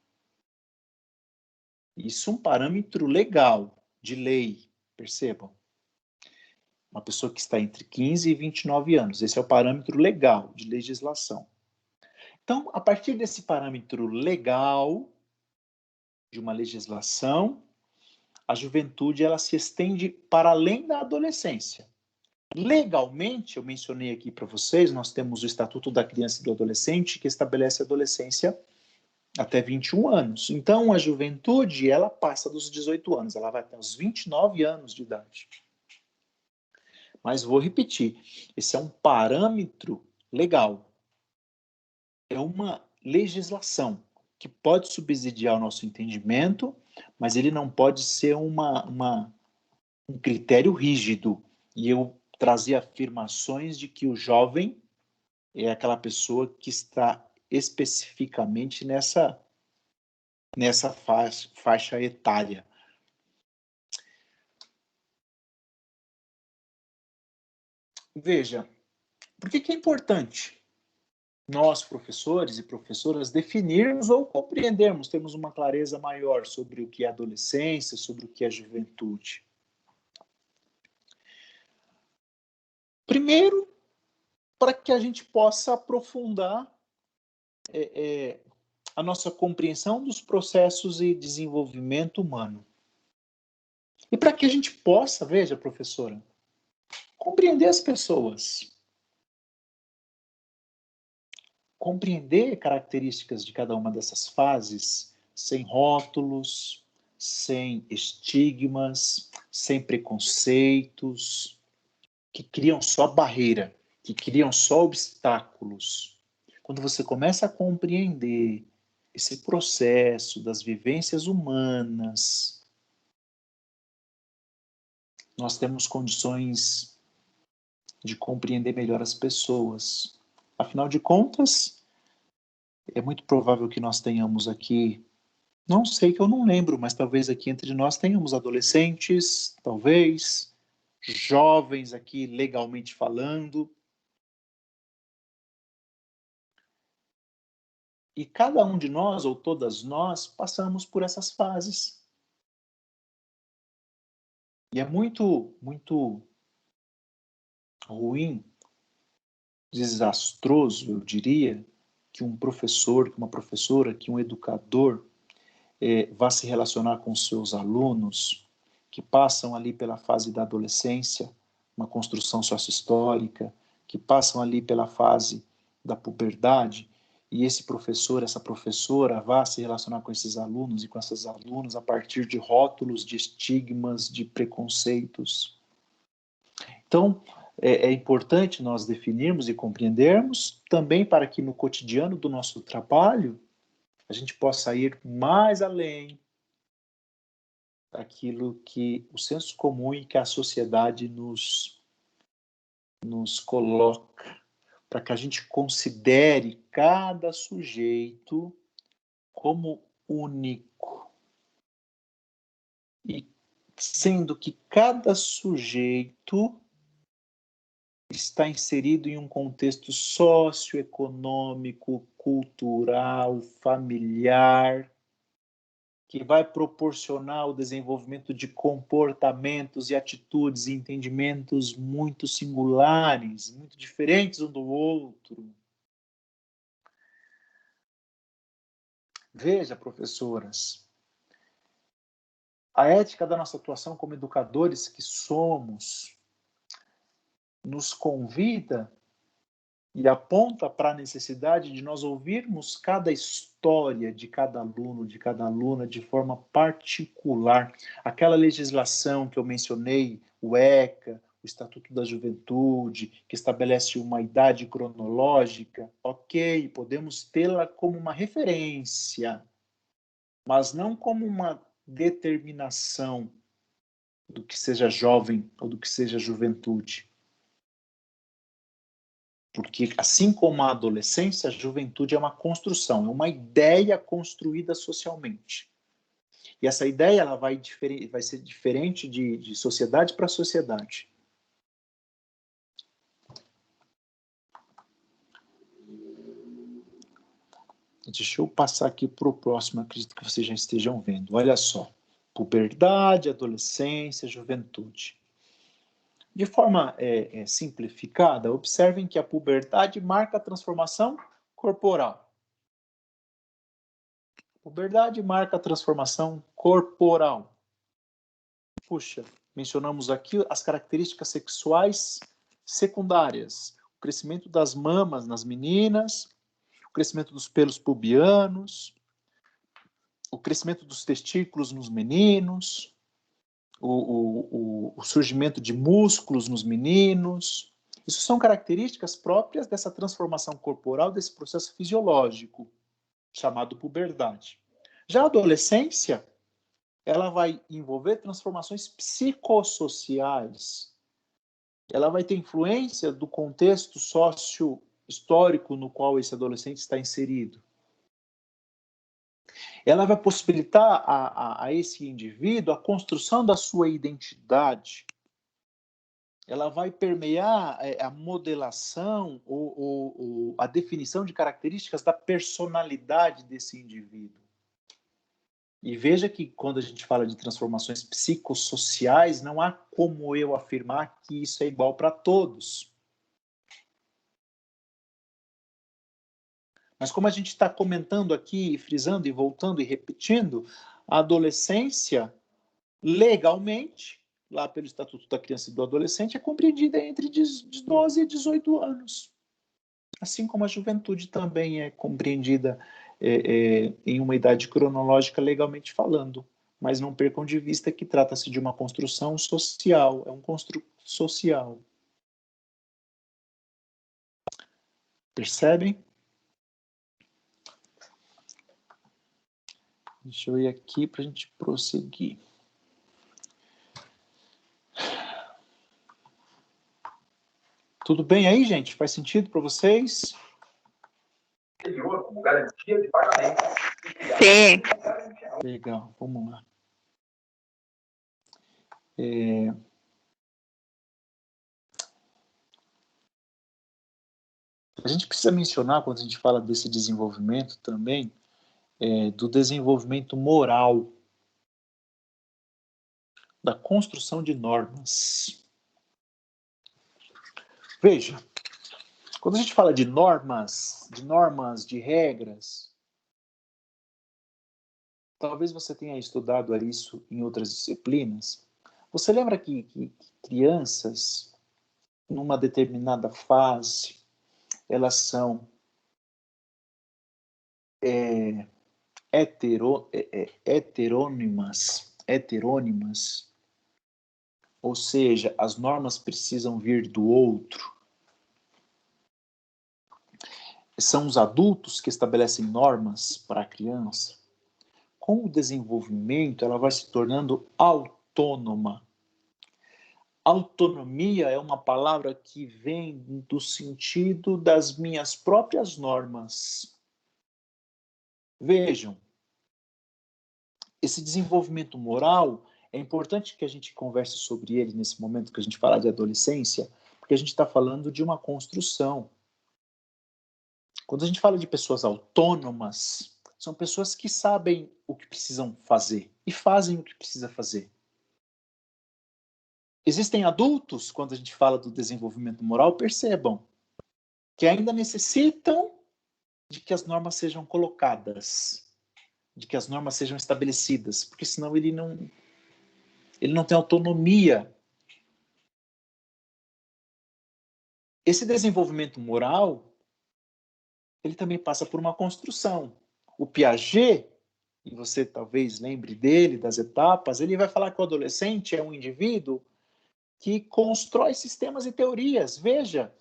Isso é um parâmetro legal, de lei, percebam. Uma pessoa que está entre 15 e 29 anos. Esse é o parâmetro legal de legislação. Então, a partir desse parâmetro legal de uma legislação, a juventude ela se estende para além da adolescência. Legalmente, eu mencionei aqui para vocês, nós temos o Estatuto da Criança e do Adolescente, que estabelece a adolescência até 21 anos. Então, a juventude, ela passa dos 18 anos, ela vai até os 29 anos de idade. Mas vou repetir, esse é um parâmetro legal. É uma legislação que pode subsidiar o nosso entendimento, mas ele não pode ser um critério rígido. E eu trazer afirmações de que o jovem é aquela pessoa que está especificamente nessa faixa etária. Veja, por que é importante nós, professores e professoras, definirmos ou compreendermos, termos uma clareza maior sobre o que é adolescência, sobre o que é juventude? Primeiro, para que a gente possa aprofundar a nossa compreensão dos processos e desenvolvimento humano. E para que a gente possa, veja, professora, compreender as pessoas. Compreender características de cada uma dessas fases, sem rótulos, sem estigmas, sem preconceitos, que criam só barreira, que criam só obstáculos. Quando você começa a compreender esse processo das vivências humanas, nós temos condições de compreender melhor as pessoas. Afinal de contas, é muito provável que nós tenhamos aqui, não sei, que eu não lembro, mas talvez aqui entre nós tenhamos adolescentes, talvez, jovens aqui legalmente falando. E cada um de nós, ou todas nós, passamos por essas fases. E é muito, muito ruim, desastroso, eu diria, que um professor, que uma professora, que um educador vá se relacionar com seus alunos que passam ali pela fase da adolescência, uma construção sócio-histórica, que passam ali pela fase da puberdade, e esse professor, essa professora vá se relacionar com esses alunos e com essas alunas a partir de rótulos, de estigmas, de preconceitos. Então, é importante nós definirmos e compreendermos também para que no cotidiano do nosso trabalho a gente possa ir mais além daquilo que o senso comum e que a sociedade nos coloca, para que a gente considere cada sujeito como único. E sendo que cada sujeito está inserido em um contexto socioeconômico, cultural, familiar, que vai proporcionar o desenvolvimento de comportamentos e atitudes e entendimentos muito singulares, muito diferentes um do outro. Veja, professoras, a ética da nossa atuação como educadores que somos nos convida e aponta para a necessidade de nós ouvirmos cada história de cada aluno, de cada aluna, de forma particular. Aquela legislação que eu mencionei, o ECA, o Estatuto da Juventude, que estabelece uma idade cronológica, ok, podemos tê-la como uma referência, mas não como uma determinação do que seja jovem ou do que seja juventude. Porque, assim como a adolescência, a juventude é uma construção, é uma ideia construída socialmente. E essa ideia ela vai ser diferente de sociedade para sociedade. Deixa eu passar aqui para o próximo, acredito que vocês já estejam vendo. Olha só, puberdade, adolescência, juventude. De forma simplificada, observem que a puberdade marca a transformação corporal. Puberdade marca a transformação corporal. Puxa, mencionamos aqui as características sexuais secundárias. O crescimento das mamas nas meninas, o crescimento dos pelos pubianos, o crescimento dos testículos nos meninos, o surgimento de músculos nos meninos. Isso são características próprias dessa transformação corporal, desse processo fisiológico, chamado puberdade. Já a adolescência, ela vai envolver transformações psicossociais. Ela vai ter influência do contexto sócio-histórico no qual esse adolescente está inserido. Ela vai possibilitar a esse indivíduo a construção da sua identidade. Ela vai permear a modelação ou a definição de características da personalidade desse indivíduo. E veja que quando a gente fala de transformações psicossociais, não há como eu afirmar que isso é igual para todos. Mas como a gente está comentando aqui, frisando e voltando e repetindo, a adolescência, legalmente, lá pelo Estatuto da Criança e do Adolescente, é compreendida entre 12 e 18 anos. Assim como a juventude também é compreendida em uma idade cronológica legalmente falando. Mas não percam de vista que trata-se de uma construção social, é um construto social. Percebem? Deixa eu ir aqui para a gente prosseguir. Tudo bem aí, gente? Faz sentido para vocês? Sim. Legal, vamos lá. A gente precisa mencionar, quando a gente fala desse desenvolvimento também, do desenvolvimento moral, da construção de normas. Veja, quando a gente fala de normas, de regras, talvez você tenha estudado isso em outras disciplinas. Você lembra que crianças, numa determinada fase, elas são heterônimas, ou seja, as normas precisam vir do outro. São os adultos que estabelecem normas para a criança. Com o desenvolvimento, ela vai se tornando autônoma. Autonomia é uma palavra que vem do sentido das minhas próprias normas. Vejam, esse desenvolvimento moral, é importante que a gente converse sobre ele nesse momento que a gente fala de adolescência, porque a gente está falando de uma construção. Quando a gente fala de pessoas autônomas, são pessoas que sabem o que precisam fazer e fazem o que precisa fazer. Existem adultos, quando a gente fala do desenvolvimento moral, percebam que ainda necessitam de que as normas sejam colocadas, de que as normas sejam estabelecidas, porque senão ele não tem autonomia. Esse desenvolvimento moral, ele também passa por uma construção. O Piaget, e você talvez lembre dele, das etapas, ele vai falar que o adolescente é um indivíduo que constrói sistemas e teorias. Veja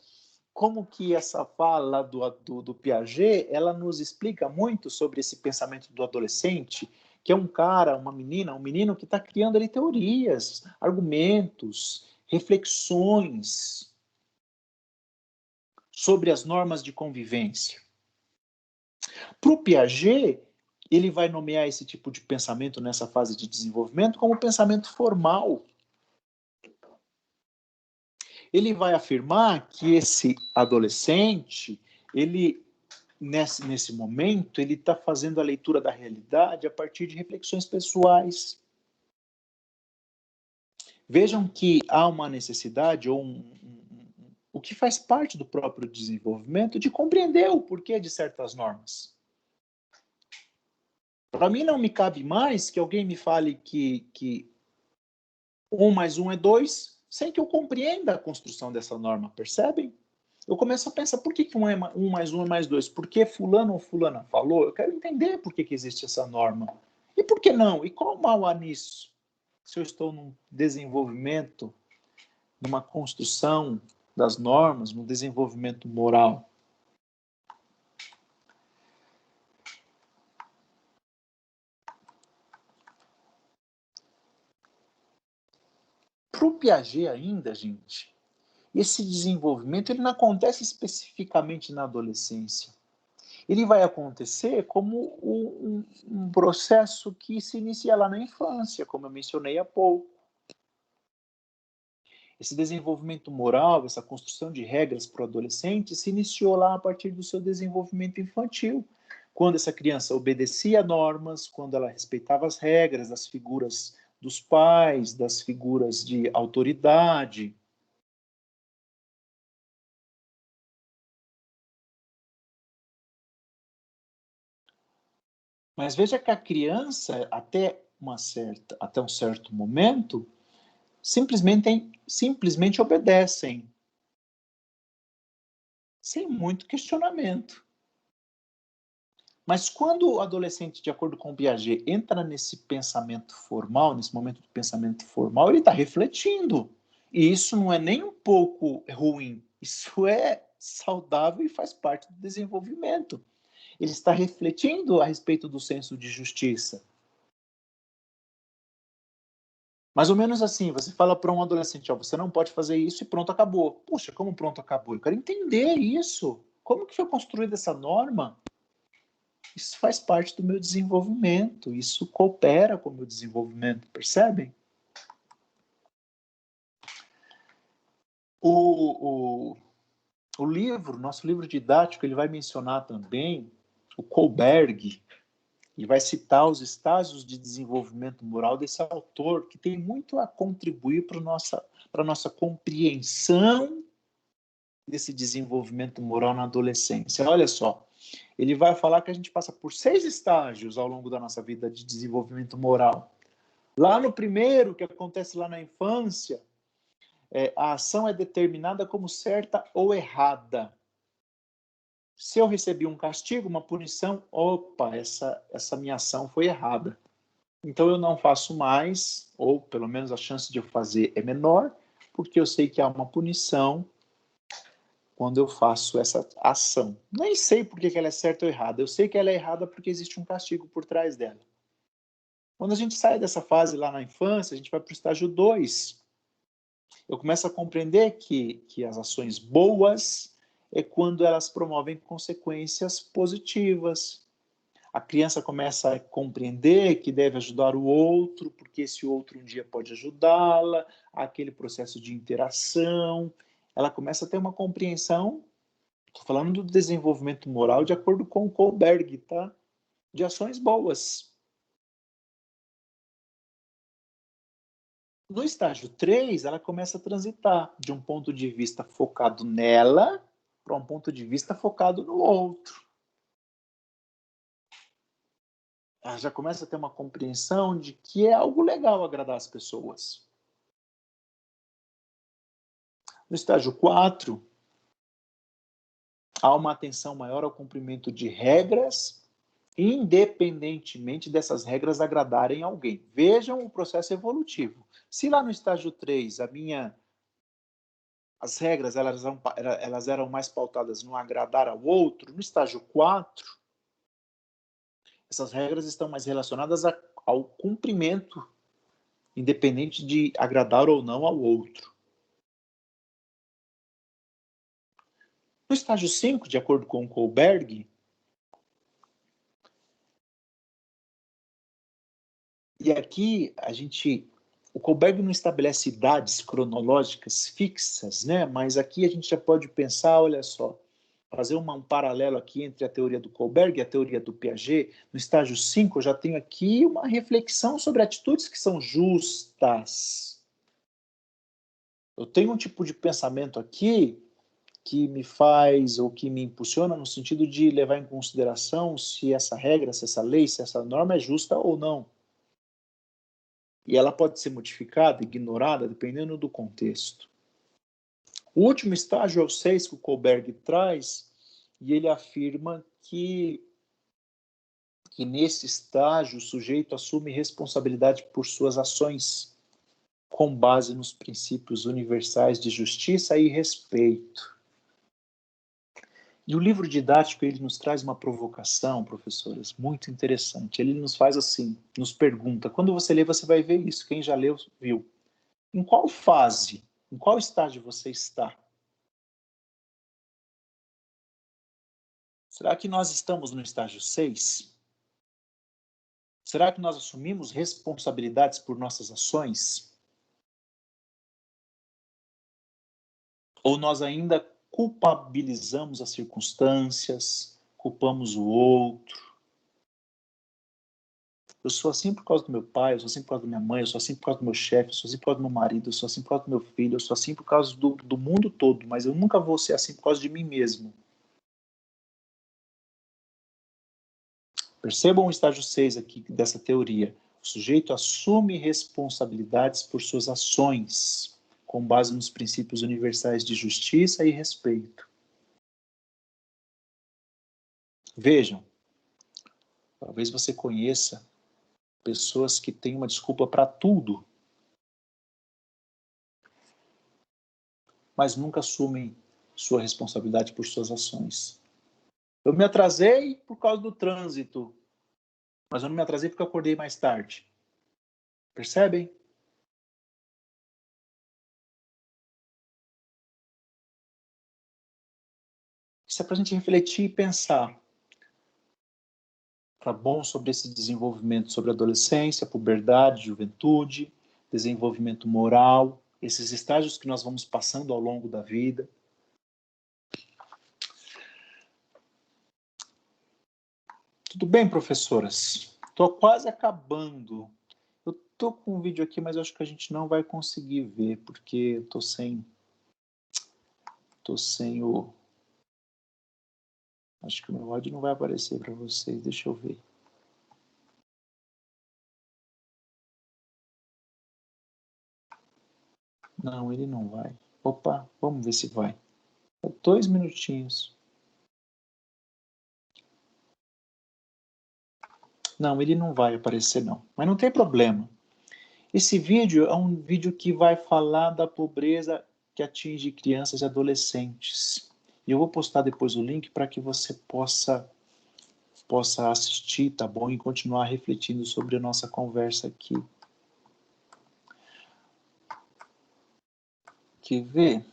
como que essa fala do Piaget, ela nos explica muito sobre esse pensamento do adolescente, que é um cara, uma menina, um menino que está criando ali teorias, argumentos, reflexões sobre as normas de convivência. Para o Piaget, ele vai nomear esse tipo de pensamento nessa fase de desenvolvimento como pensamento formal. Ele vai afirmar que esse adolescente, ele, nesse momento, ele está fazendo a leitura da realidade a partir de reflexões pessoais. Vejam que há uma necessidade, ou o que faz parte do próprio desenvolvimento, de compreender o porquê de certas normas. Para mim não me cabe mais que alguém me fale que 1 mais 1 é 2, sem que eu compreenda a construção dessa norma, percebem? Eu começo a pensar, por que 1 mais 1 é mais 2? Por que fulano ou fulana falou? Eu quero entender por que existe essa norma. E por que não? E qual mal há nisso? Se eu estou num desenvolvimento, numa construção das normas, num desenvolvimento moral. Para o Piaget ainda, gente, esse desenvolvimento ele não acontece especificamente na adolescência. Ele vai acontecer como um processo que se inicia lá na infância, como eu mencionei há pouco. Esse desenvolvimento moral, essa construção de regras para o adolescente se iniciou lá a partir do seu desenvolvimento infantil, quando essa criança obedecia a normas, quando ela respeitava as regras das figuras dos pais, das figuras de autoridade. Mas veja que a criança, até um certo momento, simplesmente obedecem, sem muito questionamento. Mas quando o adolescente, de acordo com o Piaget, entra nesse pensamento formal, nesse momento de pensamento formal, ele está refletindo. E isso não é nem um pouco ruim, isso é saudável e faz parte do desenvolvimento. Ele está refletindo a respeito do senso de justiça. Mais ou menos assim, você fala para um adolescente, ó, você não pode fazer isso e pronto, acabou. Puxa, como pronto, acabou? Eu quero entender isso. Como que foi construída essa norma? Isso faz parte do meu desenvolvimento, isso coopera com o meu desenvolvimento, percebem? O livro, nosso livro didático, ele vai mencionar também o Kohlberg, e vai citar os estágios de desenvolvimento moral desse autor, que tem muito a contribuir para a nossa compreensão desse desenvolvimento moral na adolescência. Olha só, ele vai falar que a gente passa por 6 estágios ao longo da nossa vida de desenvolvimento moral. Lá no primeiro, que acontece lá na infância, a ação é determinada como certa ou errada. Se eu recebi um castigo, uma punição, opa, essa minha ação foi errada. Então eu não faço mais, ou pelo menos a chance de eu fazer é menor, porque eu sei que há uma punição quando eu faço essa ação. Nem sei por que ela é certa ou errada, eu sei que ela é errada porque existe um castigo por trás dela. Quando a gente sai dessa fase lá na infância, a gente vai para o estágio 2. Eu começo a compreender que as ações boas é quando elas promovem consequências positivas. A criança começa a compreender que deve ajudar o outro, porque esse outro um dia pode ajudá-la, aquele processo de interação. Ela começa a ter uma compreensão, estou falando do desenvolvimento moral de acordo com o Kohlberg, tá? De ações boas. No estágio 3, ela começa a transitar de um ponto de vista focado nela para um ponto de vista focado no outro. Ela já começa a ter uma compreensão de que é algo legal agradar as pessoas. No estágio 4, há uma atenção maior ao cumprimento de regras, independentemente dessas regras agradarem alguém. Vejam o processo evolutivo. Se lá no estágio 3, as regras elas eram mais pautadas no agradar ao outro, no estágio 4, essas regras estão mais relacionadas ao cumprimento, independente de agradar ou não ao outro. No estágio 5, de acordo com o Kohlberg, e aqui o Kohlberg não estabelece idades cronológicas fixas, né? Mas aqui a gente já pode pensar, olha só, fazer um paralelo aqui entre a teoria do Kohlberg e a teoria do Piaget. No estágio 5, eu já tenho aqui uma reflexão sobre atitudes que são justas. Eu tenho um tipo de pensamento aqui que me faz ou que me impulsiona no sentido de levar em consideração se essa regra, se essa lei, se essa norma é justa ou não. E ela pode ser modificada, ignorada, dependendo do contexto. O último estágio é o 6 que o Kohlberg traz, e ele afirma que nesse estágio o sujeito assume responsabilidade por suas ações, com base nos princípios universais de justiça e respeito. E o livro didático, ele nos traz uma provocação, professoras, muito interessante. Ele nos faz assim, nos pergunta, quando você lê, você vai ver isso. Quem já leu, viu. Em qual fase, em qual estágio você está? Será que nós estamos no estágio 6? Será que nós assumimos responsabilidades por nossas ações? Ou nós ainda culpabilizamos as circunstâncias, culpamos o outro? Eu sou assim por causa do meu pai, eu sou assim por causa da minha mãe, eu sou assim por causa do meu chefe, eu sou assim por causa do meu marido, eu sou assim por causa do meu filho, eu sou assim por causa do mundo todo, mas eu nunca vou ser assim por causa de mim mesmo. Percebam o estágio 6 aqui dessa teoria. O sujeito assume responsabilidades por suas ações, com base nos princípios universais de justiça e respeito. Vejam, talvez você conheça pessoas que têm uma desculpa para tudo, mas nunca assumem sua responsabilidade por suas ações. Eu me atrasei por causa do trânsito, mas eu não me atrasei porque eu acordei mais tarde. Percebem? Isso é para a gente refletir e pensar. Tá bom? Sobre esse desenvolvimento, sobre adolescência, puberdade, juventude, desenvolvimento moral, esses estágios que nós vamos passando ao longo da vida. Tudo bem, professoras? Estou quase acabando. Eu estou com um vídeo aqui, mas eu acho que a gente não vai conseguir ver, porque eu estou sem o... Acho que o meu áudio não vai aparecer para vocês. Deixa eu ver. Não, ele não vai. Opa, vamos ver se vai. 2 minutinhos. Não, ele não vai aparecer não. Mas não tem problema. Esse vídeo é um vídeo que vai falar da pobreza que atinge crianças e adolescentes. E eu vou postar depois o link para que você possa assistir, tá bom? E continuar refletindo sobre a nossa conversa aqui. Quer ver?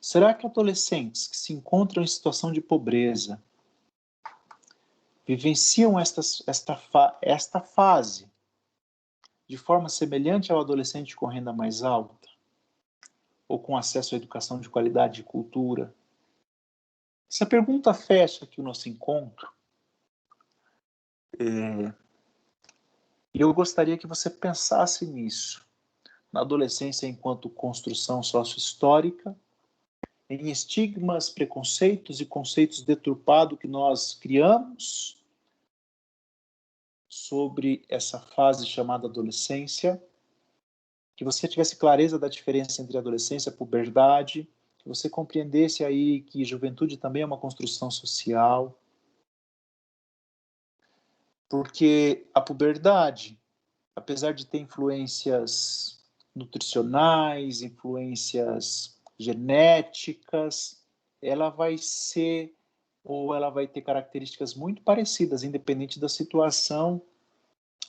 Será que adolescentes que se encontram em situação de pobreza vivenciam esta fase de forma semelhante ao adolescente com renda mais alta? Ou com acesso à educação de qualidade e cultura? Essa pergunta fecha aqui o nosso encontro. E eu gostaria que você pensasse nisso. Na adolescência enquanto construção sócio-histórica, em estigmas, preconceitos e conceitos deturpados que nós criamos sobre essa fase chamada adolescência, que você tivesse clareza da diferença entre adolescência e puberdade, que você compreendesse aí que juventude também é uma construção social, porque a puberdade, apesar de ter influências nutricionais, influências genéticas, ela vai ser ou ela vai ter características muito parecidas, independente da situação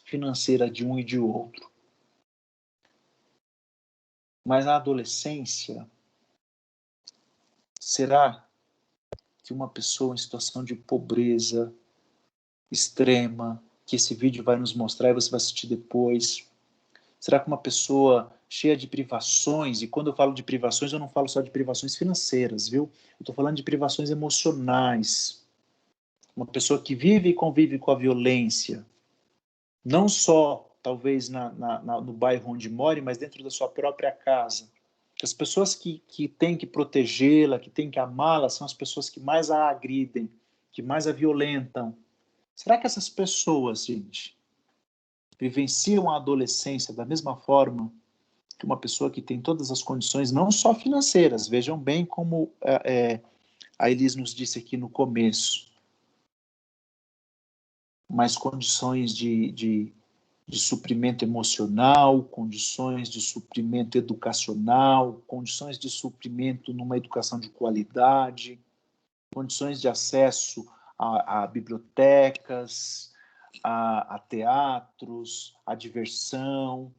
financeira de um e de outro. Mas na adolescência, será que uma pessoa em situação de pobreza extrema, que esse vídeo vai nos mostrar e você vai assistir depois? Será que uma pessoa cheia de privações, e quando eu falo de privações, eu não falo só de privações financeiras, viu? Eu estou falando de privações emocionais. Uma pessoa que vive e convive com a violência, não só, talvez, no bairro onde mora, mas dentro da sua própria casa. As pessoas que têm que protegê-la, que têm que amá-la, são as pessoas que mais a agridem, que mais a violentam. Será que essas pessoas, gente, vivenciam a adolescência da mesma forma que uma pessoa que tem todas as condições, não só financeiras, vejam bem como a Elis nos disse aqui no começo, mas condições de suprimento emocional, condições de suprimento educacional, condições de suprimento numa educação de qualidade, condições de acesso a bibliotecas, a teatros, a diversão.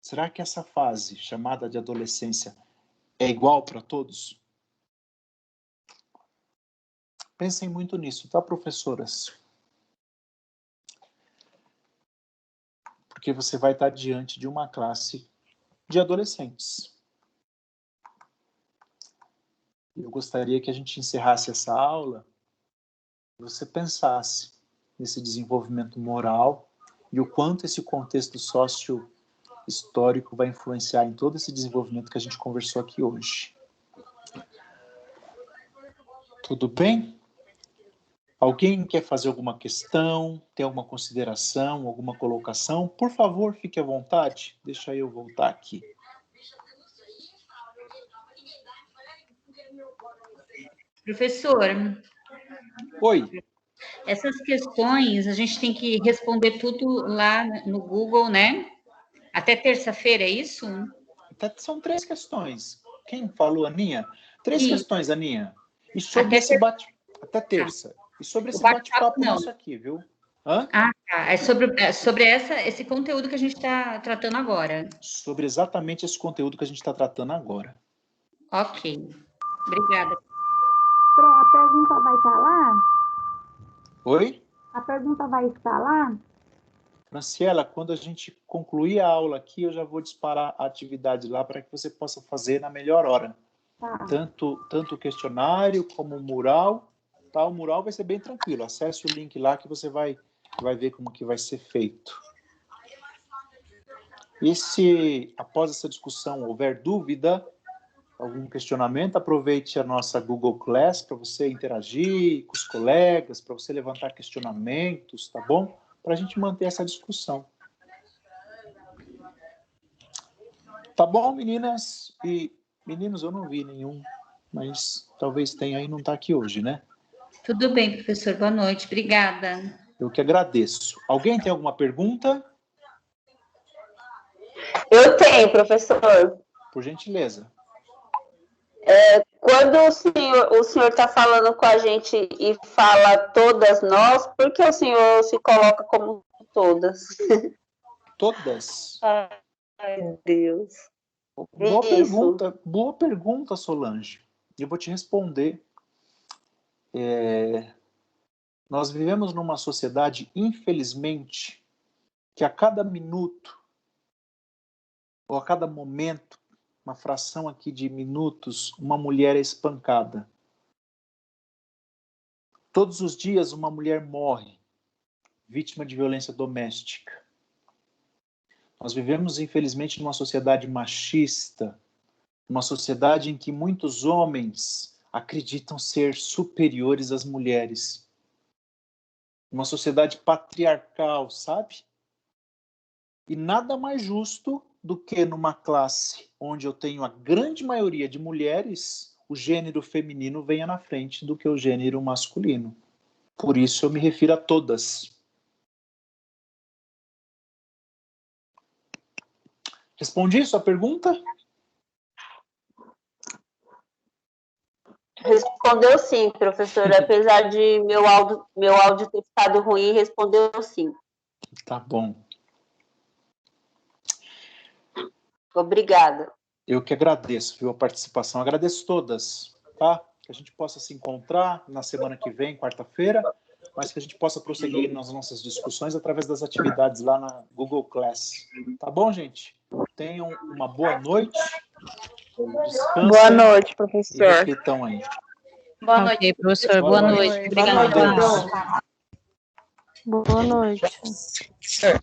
Será que essa fase, chamada de adolescência, é igual para todos? Pensem muito nisso, tá, professoras? Porque você vai estar diante de uma classe de adolescentes. Eu gostaria que a gente encerrasse essa aula e você pensasse nesse desenvolvimento moral e o quanto esse contexto sócio-histórico vai influenciar em todo esse desenvolvimento que a gente conversou aqui hoje. Tudo bem? Alguém quer fazer alguma questão, tem alguma consideração, alguma colocação? Por favor, fique à vontade. Deixa eu voltar aqui. Professor. Oi. Essas questões a gente tem que responder tudo lá no Google, né? Até terça-feira, é isso? São 3 questões. Quem falou, Aninha? 3 Sim. questões, Aninha. E sobre esse até terça. E sobre esse bate-papo nosso aqui, viu? Hã? Ah, tá. É sobre esse conteúdo que a gente está tratando agora. Sobre exatamente esse conteúdo que a gente está tratando agora. Ok. Obrigada. A pergunta vai estar lá? Oi? A pergunta vai estar lá? Franciela, quando a gente concluir a aula aqui, eu já vou disparar a atividade lá para que você possa fazer na melhor hora. Tá. Tanto o questionário como o mural. Tá? O mural vai ser bem tranquilo. Acesse o link lá que você vai ver como que vai ser feito. E se, após essa discussão, houver dúvida, algum questionamento, aproveite a nossa Google Class para você interagir com os colegas, para você levantar questionamentos, tá bom? Para a gente manter essa discussão. Tá bom, meninas? E meninos, eu não vi nenhum, mas talvez tenha aí, não está aqui hoje, né? Tudo bem, professor. Boa noite. Obrigada. Eu que agradeço. Alguém tem alguma pergunta? Eu tenho, professor. Por gentileza. Quando o senhor está falando com a gente e fala todas nós, por que o senhor se coloca como todas? Todas? Ai, Deus. Boa pergunta, Solange. Eu vou te responder. Nós vivemos numa sociedade, infelizmente, que a cada minuto, ou a cada momento, uma fração aqui de minutos, uma mulher é espancada. Todos os dias uma mulher morre, vítima de violência doméstica. Nós vivemos, infelizmente, numa sociedade machista, uma sociedade em que muitos homens acreditam ser superiores às mulheres. Uma sociedade patriarcal, sabe? E nada mais justo do que numa classe onde eu tenho a grande maioria de mulheres, o gênero feminino venha na frente do que o gênero masculino. Por isso eu me refiro a todas. Respondi sua pergunta? Respondeu sim, professor. Apesar de meu áudio ter ficado ruim, respondeu sim. Tá bom. Obrigada. Eu que agradeço, viu, a participação. Agradeço todas. tá? Que a gente possa se encontrar na semana que vem, quarta-feira, mas que a gente possa prosseguir nas nossas discussões através das atividades lá na Google Class. Tá bom, gente? Tenham uma boa noite. Descansem. Boa noite, E professor. reflitam aí. Boa noite. Ok, professor. Boa noite. Obrigado. Obrigada. Boa noite. Professor.